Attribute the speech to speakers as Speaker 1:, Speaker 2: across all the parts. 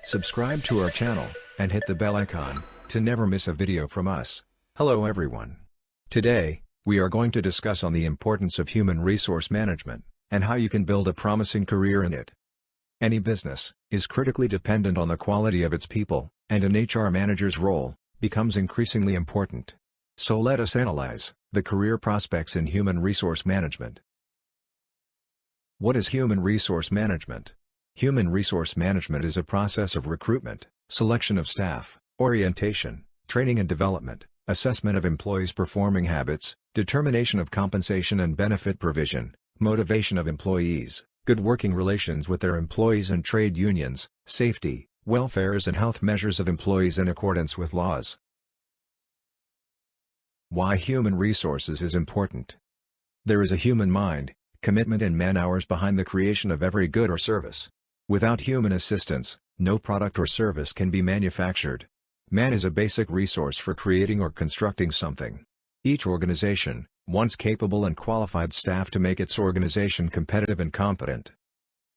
Speaker 1: Subscribe to our channel, and hit the bell icon, to never miss a video from us. Hello everyone. Today, we are going to discuss on the importance of human resource management, and how you can build a promising career in it. Any business is critically dependent on the quality of its people, and an HR manager's role becomes increasingly important. So let us analyze the career prospects in human resource management. What is human resource management? Human resource management is a process of recruitment, selection of staff, orientation, training and development, assessment of employees' performing habits, determination of compensation and benefit provision, motivation of employees, good working relations with their employees and trade unions, safety, welfare and health measures of employees in accordance with laws. Why human resources is important. There is a human mind, commitment and man-hours behind the creation of every good or service. Without human assistance, no product or service can be manufactured. Man is a basic resource for creating or constructing something. Each organization wants capable and qualified staff to make its organization competitive and competent.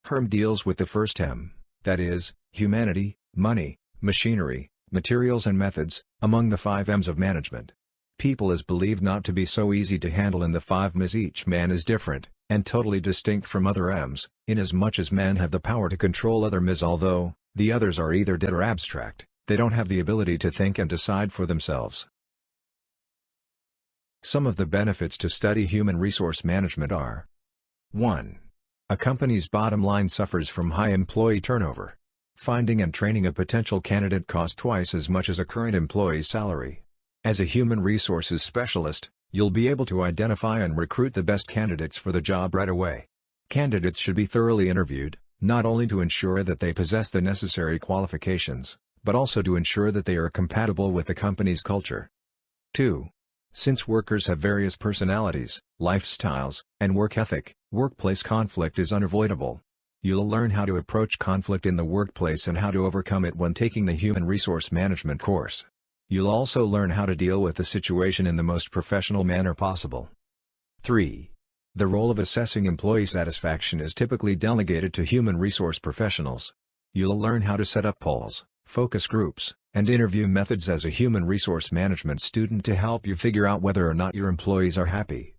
Speaker 1: HRM deals with the first M, that is, humanity, money, machinery, materials and methods, among the 5 M's of management. People is believed not to be so easy to handle in the 5 M's. Each man is different, and totally distinct from other M's, inasmuch as men have the power to control other M's. Although the others are either dead or abstract, they don't have the ability to think and decide for themselves. Some of the benefits to study human resource management are: 1. A company's bottom line suffers from high employee turnover. Finding and training a potential candidate costs twice as much as a current employee's salary. As a human resources specialist, you'll be able to identify and recruit the best candidates for the job right away. Candidates should be thoroughly interviewed, not only to ensure that they possess the necessary qualifications, but also to ensure that they are compatible with the company's culture. 2. Since workers have various personalities, lifestyles, and work ethic, workplace conflict is unavoidable. You'll learn how to approach conflict in the workplace and how to overcome it when taking the human resource management course. You'll also learn how to deal with the situation in the most professional manner possible. 3. The role of assessing employee satisfaction is typically delegated to human resource professionals. You'll learn how to set up polls, focus groups, and interview methods as a human resource management student to help you figure out whether or not your employees are happy.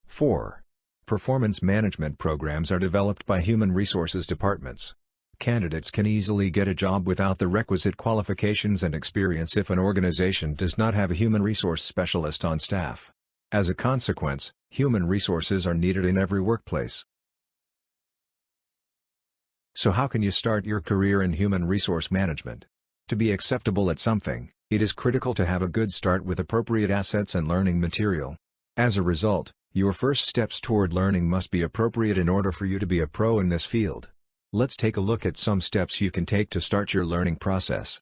Speaker 1: 4. Performance management programs are developed by human resources departments. Candidates can easily get a job without the requisite qualifications and experience if an organization does not have a human resource specialist on staff. As a consequence, human resources are needed in every workplace. So how can you start your career in human resource management? To be acceptable at something, it is critical to have a good start with appropriate assets and learning material. As a result, your first steps toward learning must be appropriate in order for you to be a pro in this field. Let's take a look at some steps you can take to start your learning process.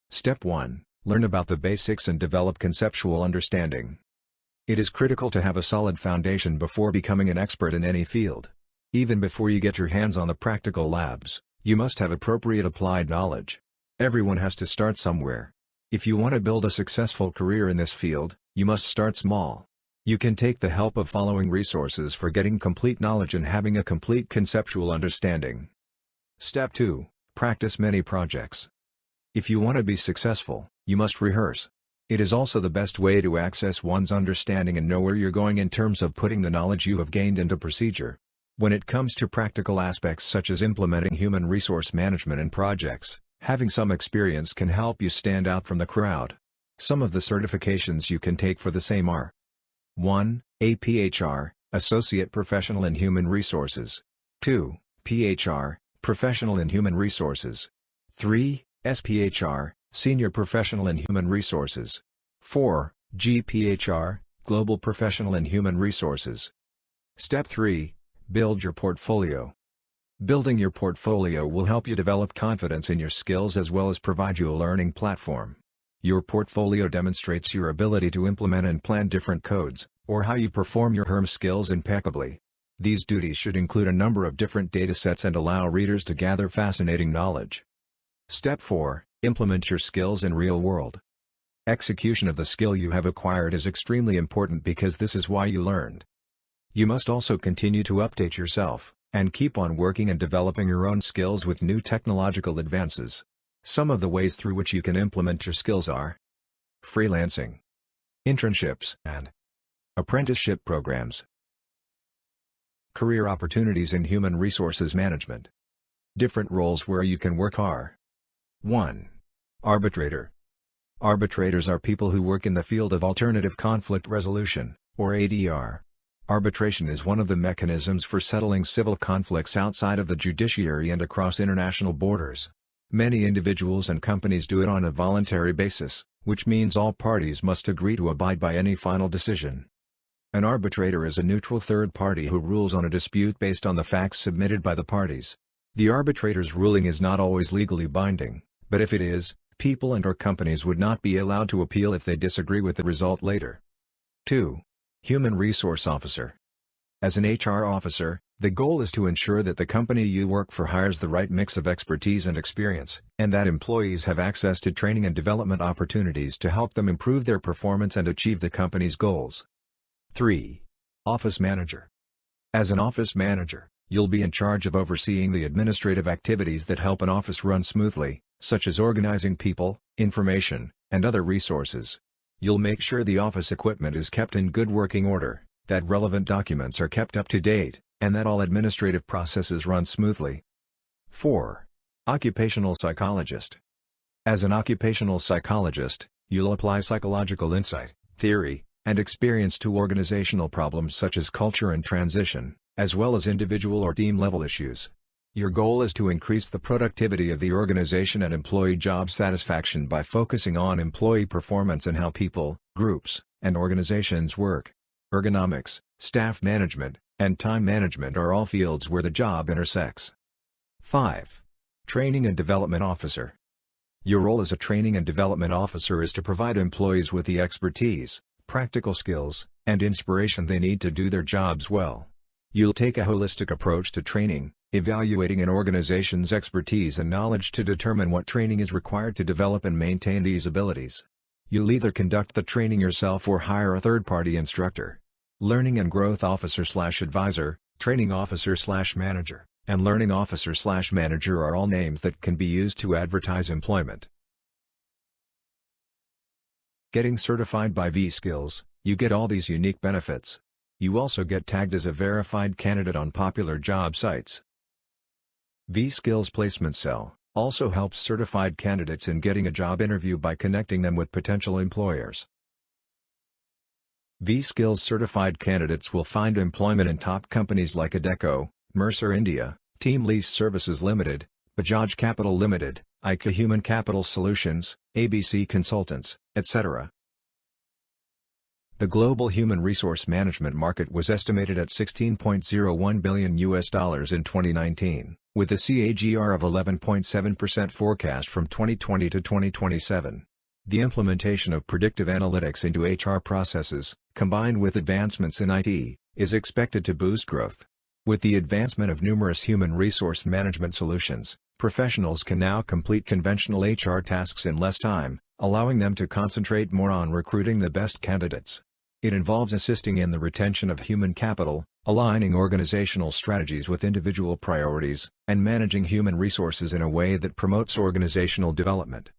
Speaker 1: Step 1. Learn about the basics and develop conceptual understanding. It is critical to have a solid foundation before becoming an expert in any field. Even before you get your hands on the practical labs, you must have appropriate applied knowledge. Everyone has to start somewhere. If you want to build a successful career in this field, you must start small. You can take the help of following resources for getting complete knowledge and having a complete conceptual understanding. Step 2. Practice many projects. If you want to be successful, you must rehearse. It is also the best way to access one's understanding and know where you're going in terms of putting the knowledge you have gained into procedure. When it comes to practical aspects such as implementing human resource management in projects, having some experience can help you stand out from the crowd. Some of the certifications you can take for the same are: 1. APHR, Associate Professional in Human Resources. 2. PHR, Professional in Human Resources. 3. SPHR, Senior Professional in Human Resources. 4. GPHR, Global Professional in Human Resources. Step 3. Build your portfolio. Building your portfolio will help you develop confidence in your skills as well as provide you a learning platform. Your portfolio demonstrates your ability to implement and plan different codes, or how you perform your HRM skills impeccably. These duties should include a number of different datasets and allow readers to gather fascinating knowledge. Step 4. Implement your skills in real world. Execution of the skill you have acquired is extremely important because this is why you learned. You must also continue to update yourself, and keep on working and developing your own skills with new technological advances. Some of the ways through which you can implement your skills are freelancing, internships, and apprenticeship programs. Career opportunities in human resources management. Different roles where you can work are: 1. Arbitrator. Arbitrators are people who work in the field of alternative conflict resolution, or ADR. Arbitration is one of the mechanisms for settling civil conflicts outside of the judiciary and across international borders. Many individuals and companies do it on a voluntary basis, which means all parties must agree to abide by any final decision. An arbitrator is a neutral third party who rules on a dispute based on the facts submitted by the parties. The arbitrator's ruling is not always legally binding, but if it is, people and/or companies would not be allowed to appeal if they disagree with the result later. 2. Human Resource Officer. As an HR officer, the goal is to ensure that the company you work for hires the right mix of expertise and experience, and that employees have access to training and development opportunities to help them improve their performance and achieve the company's goals. 3. Office Manager. As an office manager, you'll be in charge of overseeing the administrative activities that help an office run smoothly, such as organizing people, information, and other resources. You'll make sure the office equipment is kept in good working order, that relevant documents are kept up to date, and that all administrative processes run smoothly. 4. Occupational Psychologist. As an occupational psychologist, you'll apply psychological insight, theory, and experience to organizational problems such as culture and transition, as well as individual or team-level issues. Your goal is to increase the productivity of the organization and employee job satisfaction by focusing on employee performance and how people, groups, and organizations work. Ergonomics, staff management, and time management are all fields where the job intersects. 5. Training and Development Officer. Your role as a training and development officer is to provide employees with the expertise, practical skills, and inspiration they need to do their jobs well. You'll take a holistic approach to training, evaluating an organization's expertise and knowledge to determine what training is required to develop and maintain these abilities. You'll either conduct the training yourself or hire a third-party instructor. Learning and Growth Officer/Advisor, Training Officer/Manager, and Learning Officer/Manager are all names that can be used to advertise employment. Getting certified by VSkills, you get all these unique benefits. You also get tagged as a verified candidate on popular job sites. VSkills Placement Cell also helps certified candidates in getting a job interview by connecting them with potential employers. VSkills certified candidates will find employment in top companies like Adecco, Mercer India, Team Lease Services Limited, Bajaj Capital Limited, IKEA Human Capital Solutions, ABC Consultants, etc. The global human resource management market was estimated at $16.01 billion in 2019, with a CAGR of 11.7% forecast from 2020 to 2027. The implementation of predictive analytics into HR processes, combined with advancements in IT, is expected to boost growth. With the advancement of numerous human resource management solutions, professionals can now complete conventional HR tasks in less time, allowing them to concentrate more on recruiting the best candidates. It involves assisting in the retention of human capital, aligning organizational strategies with individual priorities, and managing human resources in a way that promotes organizational development.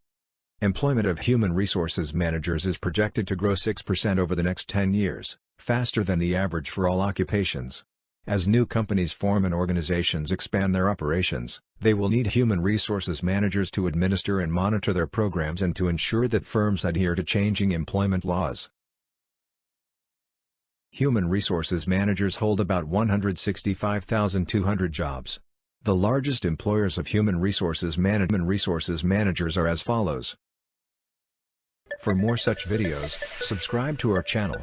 Speaker 1: Employment of human resources managers is projected to grow 6% over the next 10 years, faster than the average for all occupations. As new companies form and organizations expand their operations, they will need human resources managers to administer and monitor their programs and to ensure that firms adhere to changing employment laws. Human resources managers hold about 165,200 jobs. The largest employers of human resources managers are as follows. For more such videos, subscribe to our channel.